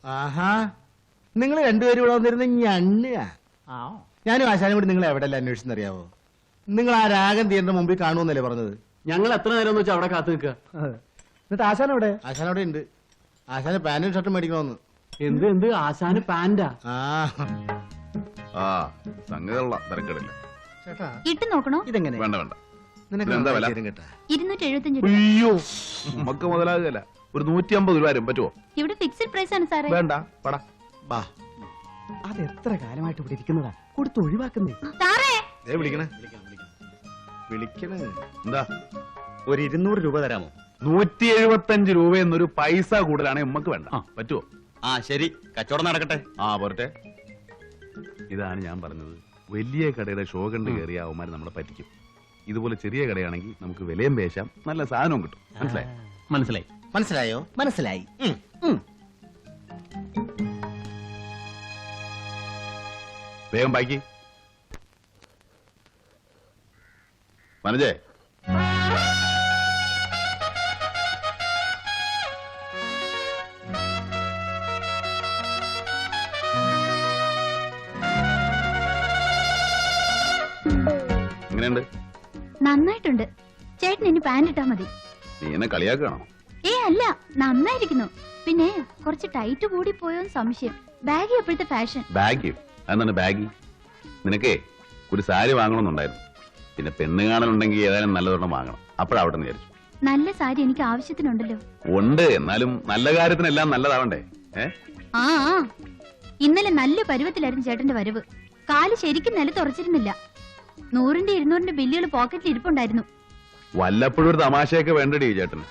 ആഹാ, നിങ്ങൾ രണ്ടുപേരും ഇവിടെ വന്നിരുന്ന ഞണ്ണുക. ഞാനും ആശാനും കൂടി നിങ്ങൾ എവിടെയല്ല അന്വേഷിച്ചെന്നറിയാവോ? നിങ്ങൾ ആ രാഗം തീയന്റെ മുമ്പിൽ കാണുമെന്നല്ലേ പറഞ്ഞത്? ഞങ്ങൾ എത്ര നേരം വെച്ചാൽ അവിടെ കാത്തു നിൽക്കുക. എന്നിട്ട് ആശാൻ എവിടെ? ആശാൻ അവിടെ ഉണ്ട്. ആശാന് പാന്റും ഷർട്ടും മേടിക്കണമെന്ന്. എന്ത് എന്ത് ആശാന് പാന്റാ? ആ സംഗതിയുള്ള തിരക്കിടില്ല. ഇട്ട് നോക്കണോ? ഇതെങ്ങനെ? വേണ്ട വേണ്ട. നിനക്ക് എന്താ വില? കേട്ടാ 275 രൂപ. അയ്യോ നമുക്ക് മുതലാകുകയല്ല. ഒരു 150 രൂപ വരും. പറ്റുമോ? ഇവിടെ ഫിക്സഡ് പ്രൈസ് ആണ് സാറേ. വേണ്ട പടാ. ബാ. അത് എത്ര കാലമായിട്ട് ഇവിടെ ഇരിക്കുന്നതാ, കൊടുത്ത് ഒഴിവാക്കുന്നേ. സാറേ വിളിക്കണേ വിളിക്കണേ. എന്താ ഒരു 200 രൂപ തരാമോ? 175 രൂപ എന്നൊരു പൈസ കൂടുതലാണ് ഉമ്മക്ക് വേണ്ട. പറ്റുമോ? ആ ശരി, കച്ചവടം നടക്കട്ടെ. ആ പോരട്ടെ. ഇതാണ് ഞാൻ പറഞ്ഞത്. വലിയ കടയുടെ ഷോ കണ്ട് കയറിയ അവന്മാര് നമ്മളെ പറ്റിക്കും. ഇതുപോലെ ചെറിയ കടയാണെങ്കിൽ നമുക്ക് വിലയും പേശാം, നല്ല സാധനവും കിട്ടും. മനസ്സിലായി? മനസ്സിലായി. മനസ്സിലായോ? മനസ്സിലായി. വേഗം ബാക്കി മനജേ. എങ്ങനെയുണ്ട്? നന്നായിട്ടുണ്ട്. ചേട്ടൻ ഇനി പാന്റ് ഇട്ടാ മതി. നീ എന്നെ കളിയാക്കണോ? അല്ല, നന്നായിരിക്കുന്നു. പിന്നെ കുറച്ച് ടൈറ്റ് കൂടി പോയോന്ന് സംശയം. ബാഗി എപ്പോഴത്തെ ഫാഷൻ? ബാഗ്? അതെന്താണ് ബാഗ്? നിനക്കേ ഒരു സാരി വാങ്ങണമെന്നുണ്ടായിരുന്നു. പിന്നെ പെണ്ണ് കാണലുണ്ടെങ്കിൽ ഏതായാലും നല്ലതൊരെണ്ണം വാങ്ങണം. അപ്പോഴാവട്ടെ എന്ന് വിചാരിച്ചു. നല്ല സാരി എനിക്ക് ആവശ്യത്തിനുണ്ടല്ലോ. ഉണ്ട്, എന്നാലും നല്ല കാര്യത്തിനെല്ലാം നല്ലതാവണ്ടേ? ആ ഇന്നലെ നല്ല പരുവത്തിലായിരുന്നു ചേട്ടന്റെ വരവ്. കാല് ശരിക്കും നിലത്തുറച്ചിരുന്നില്ല. 100-200 ബില്ലുകൾ പോക്കറ്റിൽ ഇരിപ്പുണ്ടായിരുന്നു. വല്ലപ്പോഴും ഒരു തമാശയൊക്കെ വേണ്ടടി ചേട്ടന്.